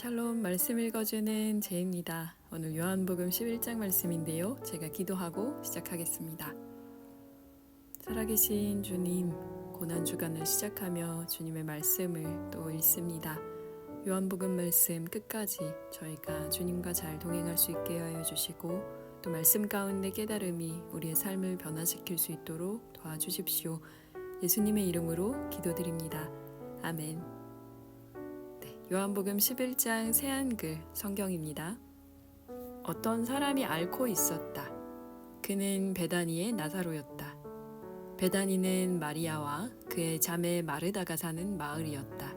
샬롬 말씀 읽어주는 제입니다. 오늘 요한복음 11장 말씀인데요. 제가 기도하고 시작하겠습니다. 살아계신 주님, 고난주간을 시작하며 주님의 말씀을 또 읽습니다. 요한복음 말씀 끝까지 저희가 주님과 잘 동행할 수 있게 하여 주시고 또 말씀 가운데 깨달음이 우리의 삶을 변화시킬 수 있도록 도와주십시오. 예수님의 이름으로 기도드립니다. 아멘. 요한복음 11장 새한글 성경입니다. 어떤 사람이 앓고 있었다. 그는 베다니의 나사로였다. 베다니는 마리아와 그의 자매 마르다가 사는 마을이었다.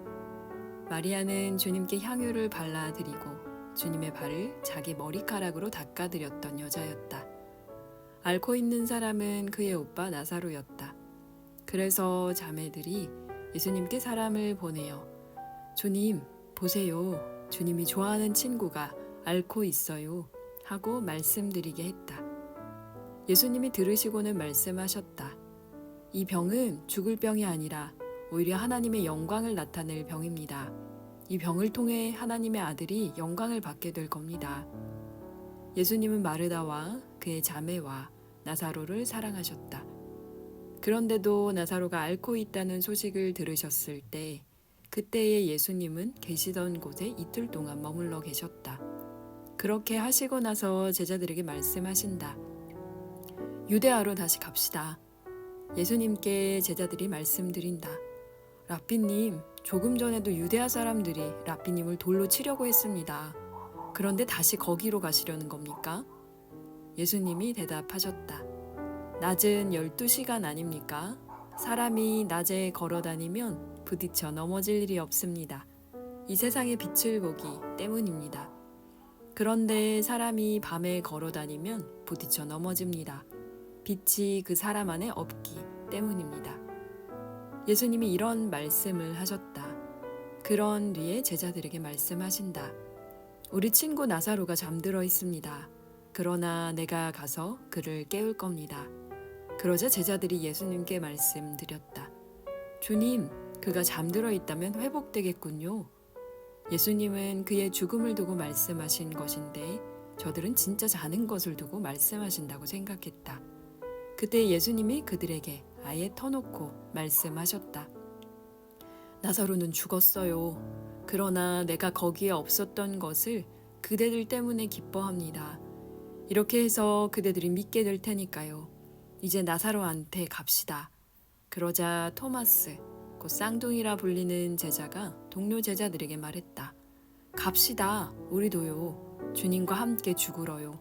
마리아는 주님께 향유를 발라드리고 주님의 발을 자기 머리카락으로 닦아드렸던 여자였다. 앓고 있는 사람은 그의 오빠 나사로였다. 그래서 자매들이 예수님께 사람을 보내어 주님, 보세요. 주님이 좋아하는 친구가 앓고 있어요. 하고 말씀드리게 했다. 예수님이 들으시고는 말씀하셨다. 이 병은 죽을 병이 아니라 오히려 하나님의 영광을 나타낼 병입니다. 이 병을 통해 하나님의 아들이 영광을 받게 될 겁니다. 예수님은 마르다와 그의 자매와 나사로를 사랑하셨다. 그런데도 나사로가 앓고 있다는 소식을 들으셨을 때 그때의 예수님은 계시던 곳에 이틀 동안 머물러 계셨다. 그렇게 하시고 나서 제자들에게 말씀하신다. 유대아로 다시 갑시다. 예수님께 제자들이 말씀드린다. 랍비님, 조금 전에도 유대아 사람들이 랍비님을 돌로 치려고 했습니다. 그런데 다시 거기로 가시려는 겁니까? 예수님이 대답하셨다. 낮은 12시간 아닙니까? 사람이 낮에 걸어 다니면 부딪혀 넘어질 일이 없습니다. 이 세상의 빛을 보기 때문입니다. 그런데 사람이 밤에 걸어 다니면 부딪혀 넘어집니다. 빛이 그 사람 안에 없기 때문입니다. 예수님이 이런 말씀을 하셨다. 그런 뒤에 제자들에게 말씀하신다. 우리 친구 나사로가 잠들어 있습니다. 그러나 내가 가서 그를 깨울 겁니다. 그러자 제자들이 예수님께 말씀드렸다. 주님, 그가 잠들어 있다면 회복되겠군요. 예수님은 그의 죽음을 두고 말씀하신 것인데 저들은 진짜 자는 것을 두고 말씀하신다고 생각했다. 그때 예수님이 그들에게 아예 터놓고 말씀하셨다. 나사로는 죽었어요. 그러나 내가 거기에 없었던 것을 그대들 때문에 기뻐합니다. 이렇게 해서 그대들이 믿게 될 테니까요. 이제 나사로한테 갑시다. 그러자 토마스, 곧 쌍둥이라 불리는 제자가 동료 제자들에게 말했다. 갑시다. 우리도요. 주님과 함께 죽으러요.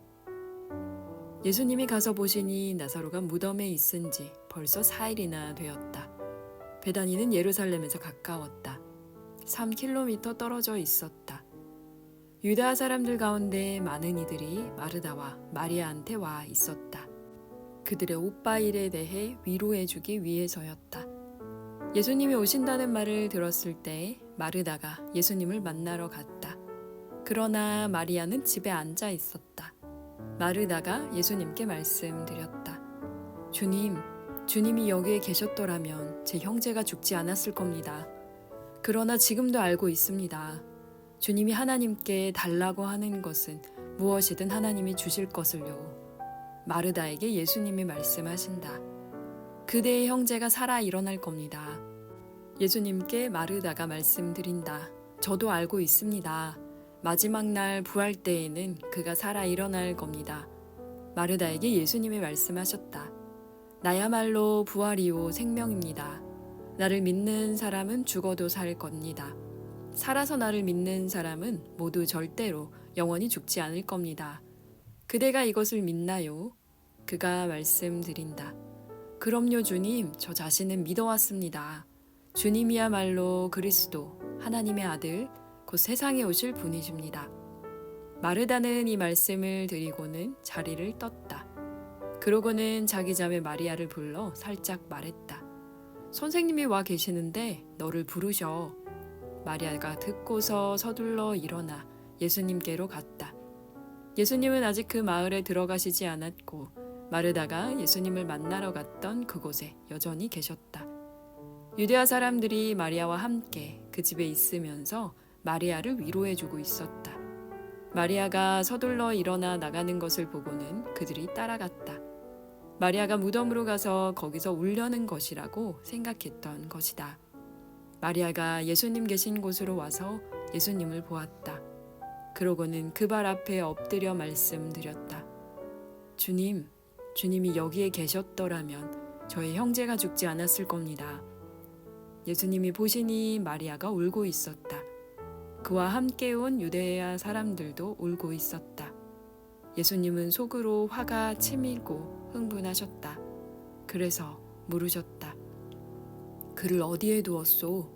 예수님이 가서 보시니 나사로가 무덤에 있은 지 벌써 4일이나 되었다. 베다니는 예루살렘에서 가까웠다. 3km 떨어져 있었다. 유다 사람들 가운데 많은 이들이 마르다와 마리아한테 와 있었다. 그들의 오빠 일에 대해 위로해주기 위해서였다. 예수님이 오신다는 말을 들었을 때 마르다가 예수님을 만나러 갔다. 그러나 마리아는 집에 앉아 있었다. 마르다가 예수님께 말씀드렸다. 주님, 주님이 여기에 계셨더라면 제 형제가 죽지 않았을 겁니다. 그러나 지금도 알고 있습니다. 주님이 하나님께 달라고 하는 것은 무엇이든 하나님이 주실 것을요. 마르다에게 예수님이 말씀하신다. 그대의 형제가 살아 일어날 겁니다. 예수님께 마르다가 말씀드린다. 저도 알고 있습니다. 마지막 날 부활 때에는 그가 살아 일어날 겁니다. 마르다에게 예수님이 말씀하셨다. 나야말로 부활이요 생명입니다. 나를 믿는 사람은 죽어도 살 겁니다. 살아서 나를 믿는 사람은 모두 절대로 영원히 죽지 않을 겁니다. 그대가 이것을 믿나요? 그가 말씀드린다. 그럼요, 주님. 저 자신은 믿어왔습니다. 주님이야말로 그리스도, 하나님의 아들, 곧 세상에 오실 분이십니다. 마르다는 이 말씀을 드리고는 자리를 떴다. 그러고는 자기 자매 마리아를 불러 살짝 말했다. 선생님이 와 계시는데 너를 부르셔. 마리아가 듣고서 서둘러 일어나 예수님께로 갔다. 예수님은 아직 그 마을에 들어가시지 않았고 마르다가 예수님을 만나러 갔던 그곳에 여전히 계셨다. 유대아 사람들이 마리아와 함께 그 집에 있으면서 마리아를 위로해주고 있었다. 마리아가 서둘러 일어나 나가는 것을 보고는 그들이 따라갔다. 마리아가 무덤으로 가서 거기서 울려는 것이라고 생각했던 것이다. 마리아가 예수님 계신 곳으로 와서 예수님을 보았다. 그러고는 그 발 앞에 엎드려 말씀드렸다. 주님, 주님이 여기에 계셨더라면 저의 형제가 죽지 않았을 겁니다. 예수님이 보시니 마리아가 울고 있었다. 그와 함께 온 유대야 사람들도 울고 있었다. 예수님은 속으로 화가 치밀고 흥분하셨다. 그래서 물으셨다. 그를 어디에 두었소?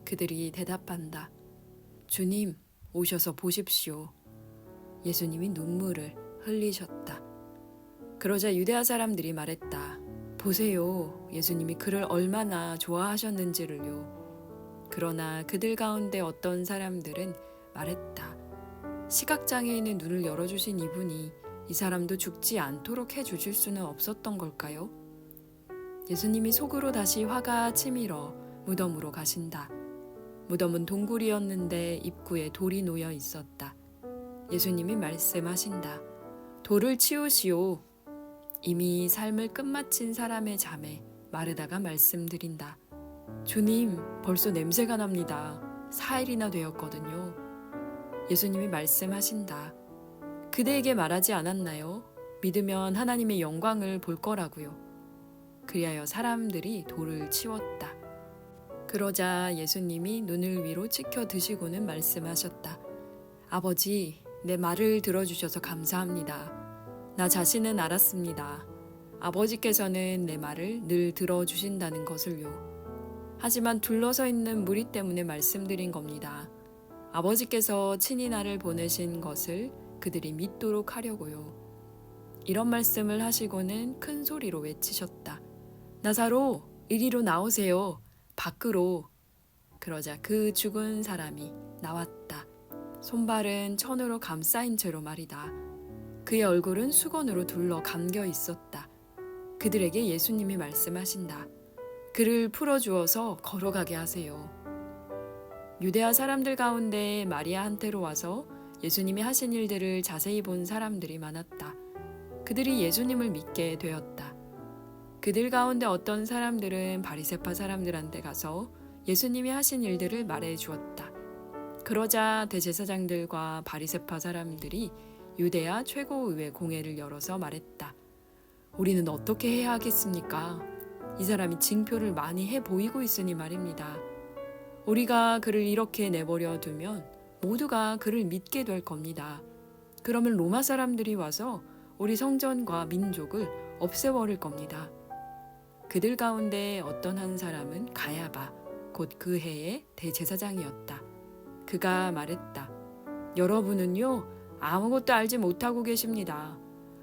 그들이 대답한다. 주님, 오셔서 보십시오. 예수님이 눈물을 흘리셨다. 그러자 유대야 사람들이 말했다. 보세요. 예수님이 그를 얼마나 좋아하셨는지를요. 그러나 그들 가운데 어떤 사람들은 말했다. 시각장애인의 눈을 열어주신 이분이 이 사람도 죽지 않도록 해주실 수는 없었던 걸까요? 예수님이 속으로 다시 화가 치밀어 무덤으로 가신다. 무덤은 동굴이었는데 입구에 돌이 놓여 있었다. 예수님이 말씀하신다. 돌을 치우시오. 이미 삶을 끝마친 사람의 잠에 마르다가 말씀드린다. 주님, 벌써 냄새가 납니다. 4일이나 되었거든요. 예수님이 말씀하신다. 그대에게 말하지 않았나요? 믿으면 하나님의 영광을 볼 거라고요. 그리하여 사람들이 돌을 치웠다. 그러자 예수님이 눈을 위로 치켜 드시고는 말씀하셨다. 아버지, 내 말을 들어주셔서 감사합니다. 나 자신은 알았습니다. 아버지께서는 내 말을 늘 들어주신다는 것을요. 하지만 둘러서 있는 무리 때문에 말씀드린 겁니다. 아버지께서 친히 나를 보내신 것을 그들이 믿도록 하려고요. 이런 말씀을 하시고는 큰 소리로 외치셨다. 나사로, 이리로 나오세요. 밖으로. 그러자 그 죽은 사람이 나왔다. 손발은 천으로 감싸인 채로 말이다. 그의 얼굴은 수건으로 둘러 감겨 있었다. 그들에게 예수님이 말씀하신다. 그를 풀어주어서 걸어가게 하세요. 유대아 사람들 가운데 마리아한테로 와서 예수님이 하신 일들을 자세히 본 사람들이 많았다. 그들이 예수님을 믿게 되었다. 그들 가운데 어떤 사람들은 바리새파 사람들한테 가서 예수님이 하신 일들을 말해 주었다. 그러자 대제사장들과 바리새파 사람들이 유대야 최고의회 공회를 열어서 말했다. 우리는 어떻게 해야 하겠습니까? 이 사람이 징표를 많이 해 보이고 있으니 말입니다. 우리가 그를 이렇게 내버려 두면 모두가 그를 믿게 될 겁니다. 그러면 로마 사람들이 와서 우리 성전과 민족을 없애버릴 겁니다. 그들 가운데 어떤 한 사람은 가야바, 곧 그 해의 대제사장이었다. 그가 말했다. 여러분은요, 아무것도 알지 못하고 계십니다.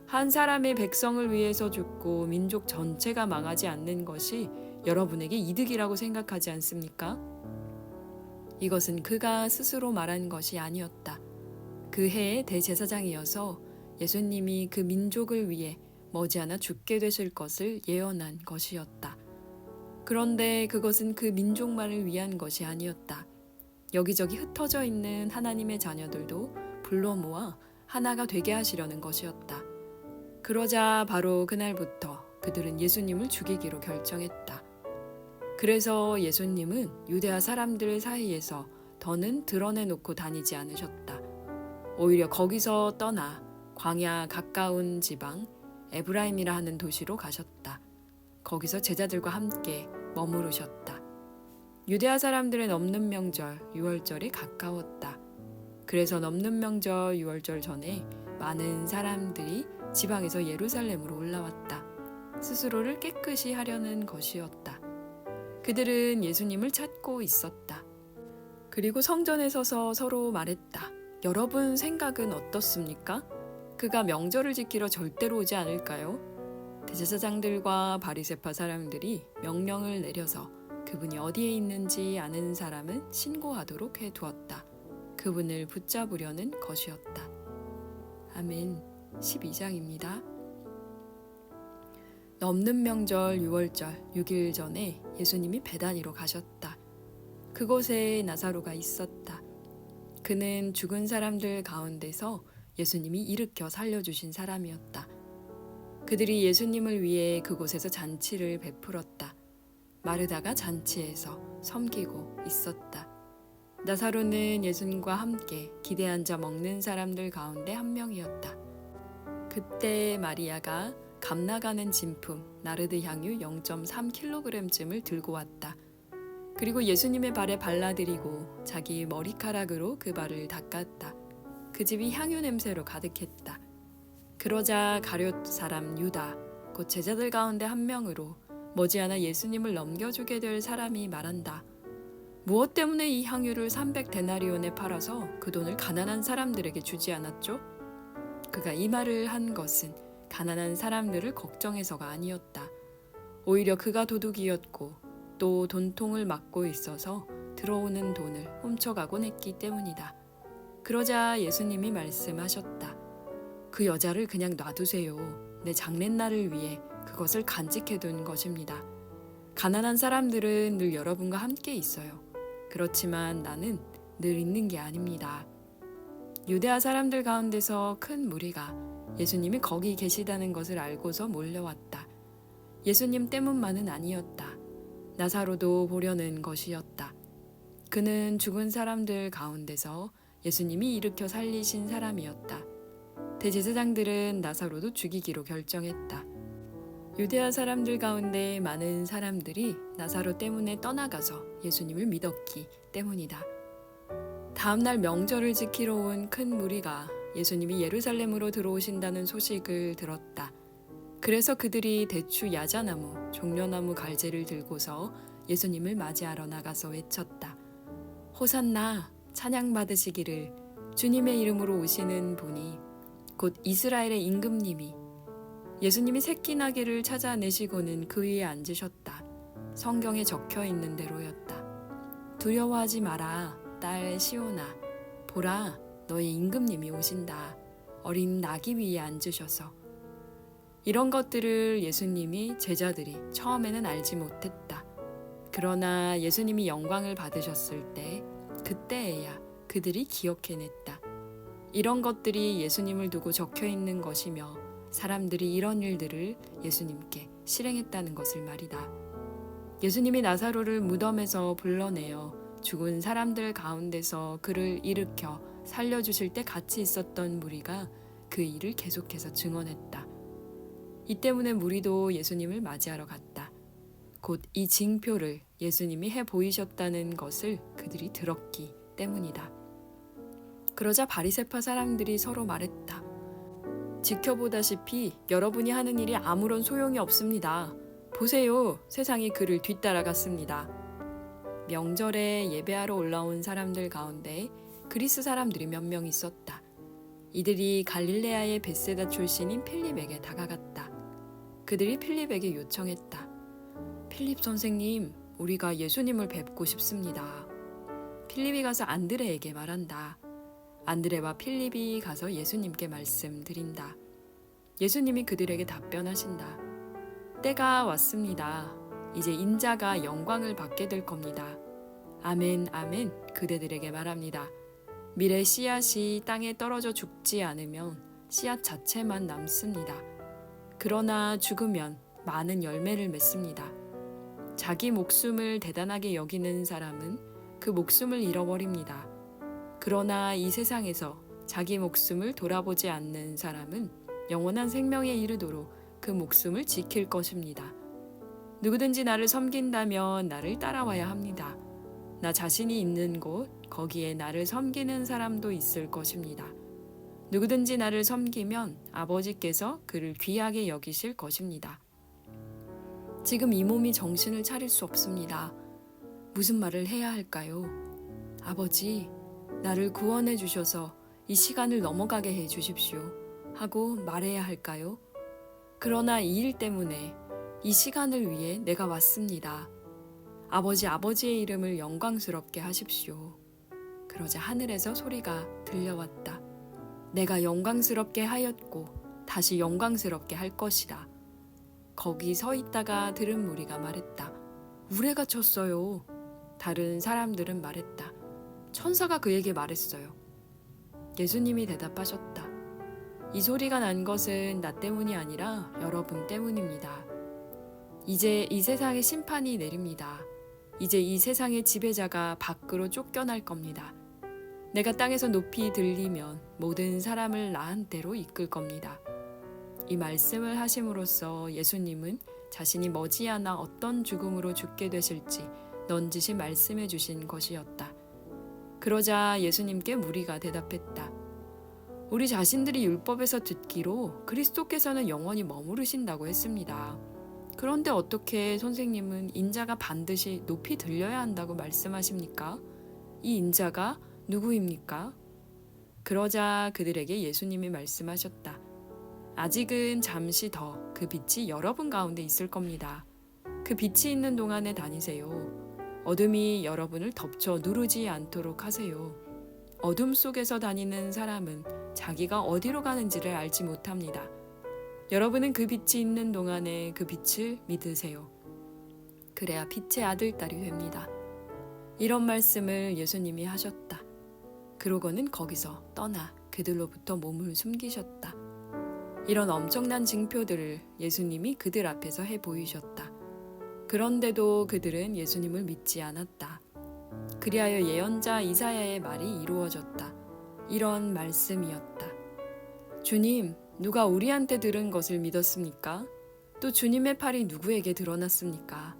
한 사람의 백성을 위해서 죽고 민족 전체가 망하지 않는 것이 여러분에게 이득이라고 생각하지 않습니까? 이것은 그가 스스로 말한 것이 아니었다. 그 해의 대제사장이어서 예수님이 그 민족을 위해 머지않아 죽게 되실 것을 예언한 것이었다. 그런데 그것은 그 민족만을 위한 것이 아니었다. 여기저기 흩어져 있는 하나님의 자녀들도 불러 모아 하나가 되게 하시려는 것이었다. 그러자 바로 그날부터 그들은 예수님을 죽이기로 결정했다. 그래서 예수님은 유대아 사람들 사이에서 더는 드러내놓고 다니지 않으셨다. 오히려 거기서 떠나 광야 가까운 지방 에브라임이라 하는 도시로 가셨다. 거기서 제자들과 함께 머무르셨다. 유대아 사람들의 넘는 명절 유월절이 가까웠다. 그래서 넘는 명절 유월절 전에 많은 사람들이 지방에서 예루살렘으로 올라왔다. 스스로를 깨끗이 하려는 것이었다. 그들은 예수님을 찾고 있었다. 그리고 성전에 서서 서로 말했다. 여러분 생각은 어떻습니까? 그가 명절을 지키러 절대로 오지 않을까요? 대제사장들과 바리새파 사람들이 명령을 내려서 그분이 어디에 있는지 아는 사람은 신고하도록 해두었다. 그분을 붙잡으려는 것이었다. 아멘. 12장입니다. 넘는 명절 6월절 6일 전에 예수님이 베다니로 가셨다. 그곳에 나사로가 있었다. 그는 죽은 사람들 가운데서 예수님이 일으켜 살려주신 사람이었다. 그들이 예수님을 위해 그곳에서 잔치를 베풀었다. 마르다가 잔치에서 섬기고 있었다. 나사로는 예수님과 함께 기대 앉아 먹는 사람들 가운데 한 명이었다. 그때 마리아가 값나가는 진품 나르드 향유 0.3kg쯤을 들고 왔다. 그리고 예수님의 발에 발라드리고 자기 머리카락으로 그 발을 닦았다. 그 집이 향유 냄새로 가득했다. 그러자 가룟 사람 유다, 곧 제자들 가운데 한 명으로 머지않아 예수님을 넘겨주게 될 사람이 말한다. 무엇 때문에 이 향유를 300데나리온에 팔아서 그 돈을 가난한 사람들에게 주지 않았죠? 그가 이 말을 한 것은 가난한 사람들을 걱정해서가 아니었다. 오히려 그가 도둑이었고 또 돈통을 맡고 있어서 들어오는 돈을 훔쳐가곤 했기 때문이다. 그러자 예수님이 말씀하셨다. 그 여자를 그냥 놔두세요. 내 장례날을 위해 그것을 간직해둔 것입니다. 가난한 사람들은 늘 여러분과 함께 있어요. 그렇지만 나는 늘 있는 게 아닙니다. 유대아 사람들 가운데서 큰 무리가 예수님이 거기 계시다는 것을 알고서 몰려왔다. 예수님 때문만은 아니었다. 나사로도 보려는 것이었다. 그는 죽은 사람들 가운데서 예수님이 일으켜 살리신 사람이었다. 대제사장들은 나사로도 죽이기로 결정했다. 유대아 사람들 가운데 많은 사람들이 나사로 때문에 떠나가서 예수님을 믿었기 때문이다. 다음날 명절을 지키러 온 큰 무리가 예수님이 예루살렘으로 들어오신다는 소식을 들었다. 그래서 그들이 대추 야자나무, 종려나무 갈제를 들고서 예수님을 맞이하러 나가서 외쳤다. 호산나, 찬양 받으시기를 주님의 이름으로 오시는 분이 곧 이스라엘의 임금님이. 예수님이 새끼 나귀를 찾아내시고는 그 위에 앉으셨다. 성경에 적혀 있는 대로였다. 두려워하지 마라, 딸 시온아. 보라, 너의 임금님이 오신다. 어린 나귀 위에 앉으셔서. 이런 것들을 예수님이 제자들이 처음에는 알지 못했다. 그러나 예수님이 영광을 받으셨을 때 그때에야 그들이 기억해냈다. 이런 것들이 예수님을 두고 적혀 있는 것이며 사람들이 이런 일들을 예수님께 실행했다는 것을 말이다. 예수님이 나사로를 무덤에서 불러내어 죽은 사람들 가운데서 그를 일으켜 살려주실 때 같이 있었던 무리가 그 일을 계속해서 증언했다. 이 때문에 무리도 예수님을 맞이하러 갔다. 곧 이 징표를 예수님이 해 보이셨다는 것을 그들이 들었기 때문이다. 그러자 바리새파 사람들이 서로 말했다. 지켜보다시피 여러분이 하는 일이 아무런 소용이 없습니다. 보세요, 세상이 그를 뒤따라갔습니다. 명절에 예배하러 올라온 사람들 가운데 그리스 사람들이 몇 명 있었다. 이들이 갈릴레아의 벳세다 출신인 필립에게 다가갔다. 그들이 필립에게 요청했다. 필립 선생님, 우리가 예수님을 뵙고 싶습니다. 필립이 가서 안드레에게 말한다. 안드레와 필립이 가서 예수님께 말씀드린다. 예수님이 그들에게 답변하신다. 때가 왔습니다. 이제 인자가 영광을 받게 될 겁니다. 아멘, 아멘, 그대들에게 말합니다. 미래 씨앗이 땅에 떨어져 죽지 않으면 씨앗 자체만 남습니다. 그러나 죽으면 많은 열매를 맺습니다. 자기 목숨을 대단하게 여기는 사람은 그 목숨을 잃어버립니다. 그러나 이 세상에서 자기 목숨을 돌아보지 않는 사람은 영원한 생명에 이르도록 그 목숨을 지킬 것입니다. 누구든지 나를 섬긴다면 나를 따라와야 합니다. 나 자신이 있는 곳, 거기에 나를 섬기는 사람도 있을 것입니다. 누구든지 나를 섬기면 아버지께서 그를 귀하게 여기실 것입니다. 지금 이 몸이 정신을 차릴 수 없습니다. 무슨 말을 해야 할까요? 아버지, 나를 구원해 주셔서 이 시간을 넘어가게 해 주십시오. 하고 말해야 할까요? 그러나 이 일 때문에 이 시간을 위해 내가 왔습니다. 아버지의 이름을 영광스럽게 하십시오. 그러자 하늘에서 소리가 들려왔다. 내가 영광스럽게 하였고 다시 영광스럽게 할 것이다. 거기 서 있다가 들은 무리가 말했다. 우레가 쳤어요. 다른 사람들은 말했다. 천사가 그에게 말했어요. 예수님이 대답하셨다. 이 소리가 난 것은 나 때문이 아니라 여러분 때문입니다. 이제 이 세상의 심판이 내립니다. 이제 이 세상의 지배자가 밖으로 쫓겨날 겁니다. 내가 땅에서 높이 들리면 모든 사람을 나한테로 이끌 겁니다. 이 말씀을 하심으로써 예수님은 자신이 머지않아 어떤 죽음으로 죽게 되실지 넌지시 말씀해 주신 것이었다. 그러자 예수님께 무리가 대답했다. 우리 자신들이 율법에서 듣기로 그리스도께서는 영원히 머무르신다고 했습니다. 그런데 어떻게 선생님은 인자가 반드시 높이 들려야 한다고 말씀하십니까? 이 인자가 누구입니까? 그러자 그들에게 예수님이 말씀하셨다. 아직은 잠시 더 그 빛이 여러분 가운데 있을 겁니다. 그 빛이 있는 동안에 다니세요. 어둠이 여러분을 덮쳐 누르지 않도록 하세요. 어둠 속에서 다니는 사람은 자기가 어디로 가는지를 알지 못합니다. 여러분은 그 빛이 있는 동안에 그 빛을 믿으세요. 그래야 빛의 아들, 딸이 됩니다. 이런 말씀을 예수님이 하셨다. 그러고는 거기서 떠나 그들로부터 몸을 숨기셨다. 이런 엄청난 징표들을 예수님이 그들 앞에서 해 보이셨다. 그런데도 그들은 예수님을 믿지 않았다. 그리하여 예언자 이사야의 말이 이루어졌다. 이런 말씀이었다. 주님, 누가 우리한테 들은 것을 믿었습니까? 또 주님의 팔이 누구에게 드러났습니까?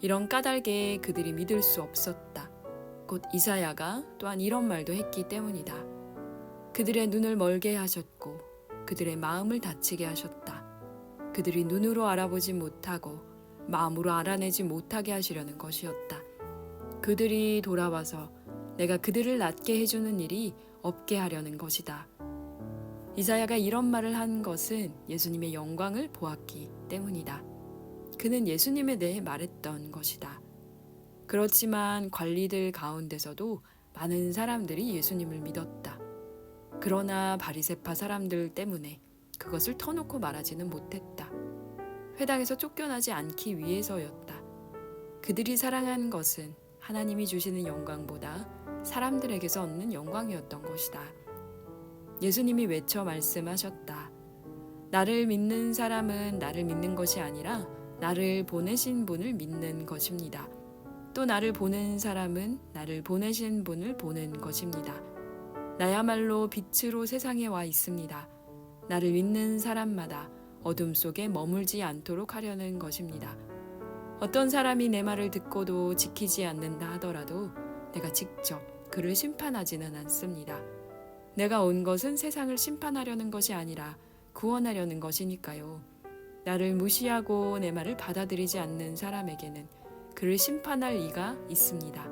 이런 까닭에 그들이 믿을 수 없었다. 곧 이사야가 또한 이런 말도 했기 때문이다. 그들의 눈을 멀게 하셨고 그들의 마음을 다치게 하셨다. 그들이 눈으로 알아보지 못하고 마음으로 알아내지 못하게 하시려는 것이었다. 그들이 돌아와서 내가 그들을 낫게 해주는 일이 없게 하려는 것이다. 이사야가 이런 말을 한 것은 예수님의 영광을 보았기 때문이다. 그는 예수님에 대해 말했던 것이다. 그렇지만 관리들 가운데서도 많은 사람들이 예수님을 믿었다. 그러나 바리새파 사람들 때문에 그것을 터놓고 말하지는 못했다. 회당에서 쫓겨나지 않기 위해서였다. 그들이 사랑한 것은 하나님이 주시는 영광보다 사람들에게서 얻는 영광이었던 것이다. 예수님이 외쳐 말씀하셨다. 나를 믿는 사람은 나를 믿는 것이 아니라 나를 보내신 분을 믿는 것입니다. 또 나를 보는 사람은 나를 보내신 분을 보는 것입니다. 나야말로 빛으로 세상에 와 있습니다. 나를 믿는 사람마다 어둠 속에 머물지 않도록 하려는 것입니다. 어떤 사람이 내 말을 듣고도 지키지 않는다 하더라도 내가 직접 그를 심판하지는 않습니다. 내가 온 것은 세상을 심판하려는 것이 아니라 구원하려는 것이니까요. 나를 무시하고 내 말을 받아들이지 않는 사람에게는 그를 심판할 이가 있습니다.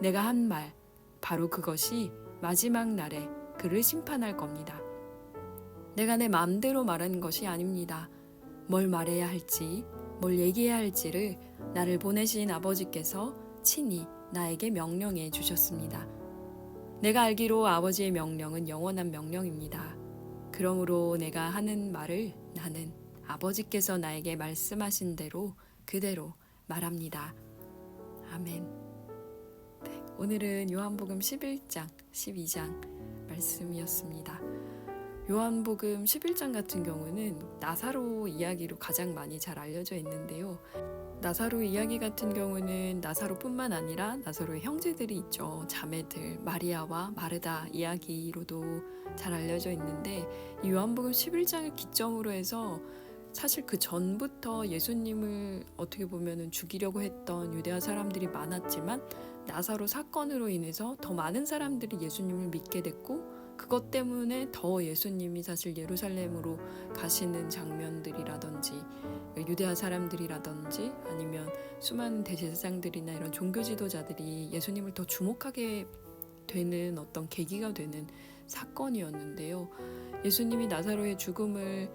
내가 한 말, 바로 그것이 마지막 날에 그를 심판할 겁니다. 내가 내 마음대로 말하는 것이 아닙니다. 뭘 말해야 할지, 뭘 얘기해야 할지를 나를 보내신 아버지께서 친히 나에게 명령해 주셨습니다. 내가 알기로 아버지의 명령은 영원한 명령입니다. 그러므로 내가 하는 말을 나는 아버지께서 나에게 말씀하신 대로 그대로 말합니다. 아멘. 네, 오늘은 요한복음 11장, 12장 말씀이었습니다. 요한복음 11장 같은 경우는 나사로 이야기로 가장 많이 잘 알려져 있는데요. 나사로 이야기 같은 경우는 나사로뿐만 아니라 나사로의 형제들이 있죠. 자매들 마리아와 마르다 이야기로도 잘 알려져 있는데 이 요한복음 11장을 기점으로 해서 사실 그 전부터 예수님을 어떻게 보면 죽이려고 했던 유대아 사람들이 많았지만 나사로 사건으로 인해서 더 많은 사람들이 예수님을 믿게 됐고 그것 때문에 더 예수님이 사실 예루살렘으로 가시는 장면들이라든지 유대아 사람들이라든지 아니면 수많은 대제사장들이나 이런 종교 지도자들이 예수님을 더 주목하게 되는 어떤 계기가 되는 사건이었는데요. 예수님이 나사로의 죽음을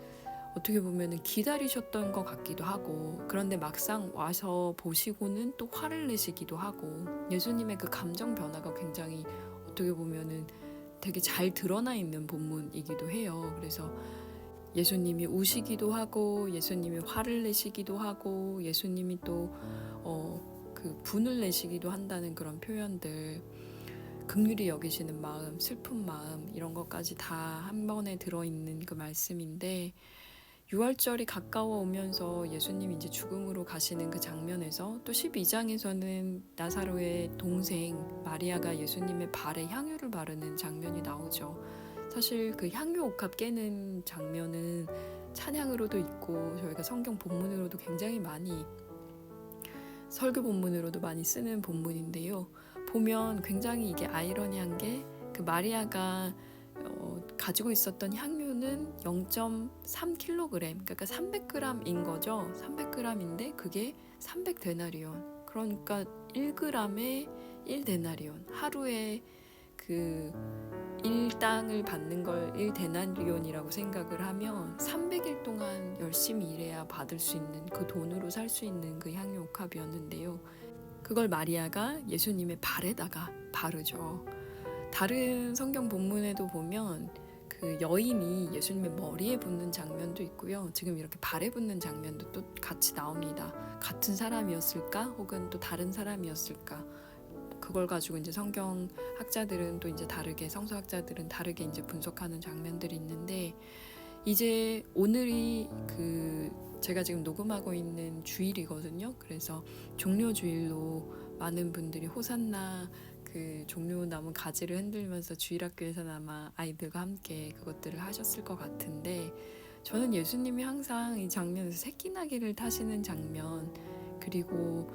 어떻게 보면 기다리셨던 것 같기도 하고 그런데 막상 와서 보시고는 또 화를 내시기도 하고 예수님의 그 감정 변화가 굉장히 어떻게 보면 되게 잘 드러나 있는 본문이기도 해요. 그래서 예수님이 우시기도 하고 예수님이 화를 내시기도 하고 예수님이 또 그 분을 내시기도 한다는 그런 표현들 긍휼히 여기시는 마음, 슬픈 마음 이런 것까지 다 한 번에 들어있는 그 말씀인데, 유월절이 가까워 오면서 예수님이 이제 죽음으로 가시는 그 장면에서 또 12장에서는 나사로의 동생 마리아가 예수님의 발에 향유를 바르는 장면이 나오죠. 사실 그 향유 옥합 깨는 장면은 찬양으로도 있고 저희가 성경 본문으로도 굉장히 많이, 설교 본문으로도 많이 쓰는 본문인데요. 보면 굉장히 이게 아이러니한 게, 그 마리아가 가지고 있었던 향유는 0.3kg, 그러니까 300g인 거죠. 300g인데 그게 300데나리온, 그러니까 1g에 1데나리온, 하루에 그 1당을 받는 걸 1데나리온이라고 생각을 하면 300일 동안 열심히 일해야 받을 수 있는, 그 돈으로 살 수 있는 그 향유 옥합이었는데요. 그걸 마리아가 예수님의 발에다가 바르죠. 다른 성경 본문에도 보면 그 여인이 예수님의 머리에 붓는 장면도 있고요. 지금 이렇게 발에 붓는 장면도 또 같이 나옵니다. 같은 사람이었을까? 혹은 또 다른 사람이었을까? 그걸 가지고 이제 성경 학자들은 또 이제 다르게, 성서학자들은 다르게 이제 분석하는 장면들이 있는데, 이제 오늘이 그 제가 지금 녹음하고 있는 주일이거든요. 그래서 종려 주일로 많은 분들이 호산나 그 종려나무 가지를 흔들면서 주일학교에서는 아마 아이들과 함께 그것들을 하셨을 것 같은데, 저는 예수님이 항상 이 장면에서 새끼나귀를 타시는 장면, 그리고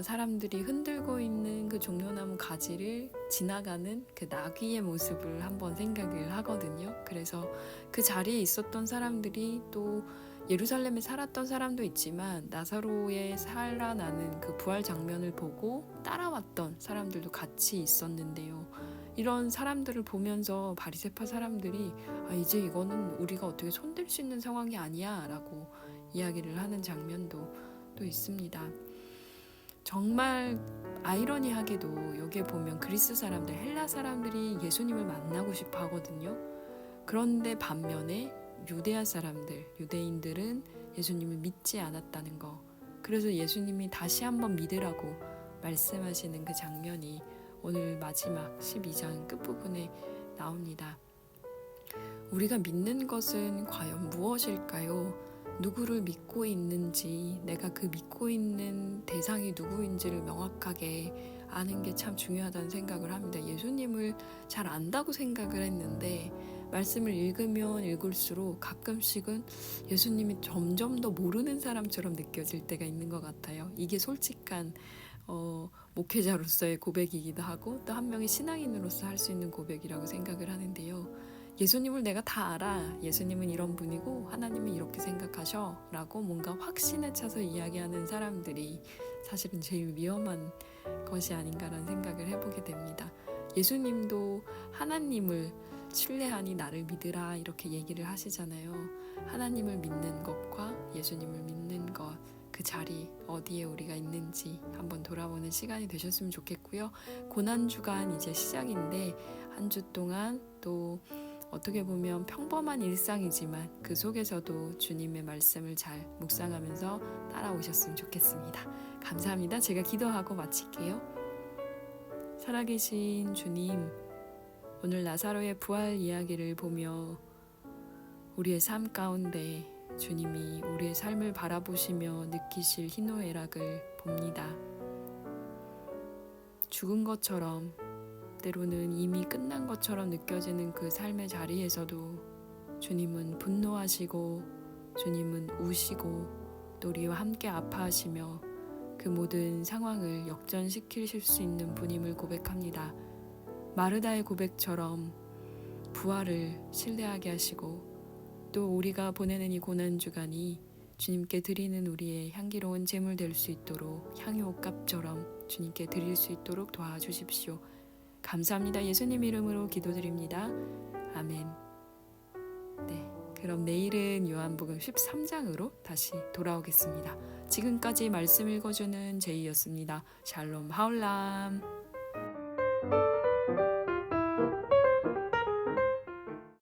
사람들이 흔들고 있는 그 종려나무 가지를 지나가는 그 나귀의 모습을 한번 생각을 하거든요. 그래서 그 자리에 있었던 사람들이 또 예루살렘에 살았던 사람도 있지만 나사로의 살아나는 그 부활 장면을 보고 따라왔던 사람들도 같이 있었는데요. 이런 사람들을 보면서 바리새파 사람들이 이제 이거는 우리가 어떻게 손댈 수 있는 상황이 아니야 라고 이야기를 하는 장면도 또 있습니다. 정말 아이러니하게도 여기에 보면 그리스 사람들, 헬라 사람들이 예수님을 만나고 싶어 하거든요. 그런데 반면에 유대아 사람들, 유대인들은 예수님을 믿지 않았다는 거. 그래서 예수님이 다시 한번 믿으라고 말씀하시는 그 장면이 오늘 마지막 12장 끝부분에 나옵니다. 우리가 믿는 것은 과연 무엇일까요? 누구를 믿고 있는지, 내가 그 믿고 있는 대상이 누구인지를 명확하게 아는 게 참 중요하다는 생각을 합니다. 예수님을 잘 안다고 생각을 했는데 말씀을 읽으면 읽을수록 가끔씩은 예수님이 점점 더 모르는 사람처럼 느껴질 때가 있는 것 같아요. 이게 솔직한 목회자로서의 고백이기도 하고, 또 한 명의 신앙인으로서 할 수 있는 고백이라고 생각을 하는데요. 예수님을 내가 다 알아. 예수님은 이런 분이고 하나님은 이렇게 생각하셔 라고 뭔가 확신에 차서 이야기하는 사람들이 사실은 제일 위험한 것이 아닌가라는 생각을 해보게 됩니다. 예수님도 하나님을 신뢰하니 나를 믿으라 이렇게 얘기를 하시잖아요. 하나님을 믿는 것과 예수님을 믿는 것, 그 자리 어디에 우리가 있는지 한번 돌아보는 시간이 되셨으면 좋겠고요. 고난주간 이제 시작인데 한 주 동안 또 어떻게 보면 평범한 일상이지만 그 속에서도 주님의 말씀을 잘 묵상하면서 따라오셨으면 좋겠습니다. 감사합니다. 제가 기도하고 마칠게요. 살아계신 주님, 오늘 나사로의 부활 이야기를 보며 우리의 삶 가운데 주님이 우리의 삶을 바라보시며 느끼실 희노애락을 봅니다. 죽은 것처럼, 때로는 이미 끝난 것처럼 느껴지는 그 삶의 자리에서도 주님은 분노하시고 주님은 우시고 또 우리와 함께 아파하시며 그 모든 상황을 역전시키실 수 있는 분임을 고백합니다. 마르다의 고백처럼 부활을 신뢰하게 하시고, 또 우리가 보내는 이 고난주간이 주님께 드리는 우리의 향기로운 제물 될 수 있도록 향유 옥합처럼 주님께 드릴 수 있도록 도와주십시오. 감사합니다. 예수님 이름으로 기도드립니다. 아멘. 네, 그럼 내일은 요한복음 13장으로 다시 돌아오겠습니다. 지금까지 말씀 읽어주는 제이였습니다. 샬롬 하울람.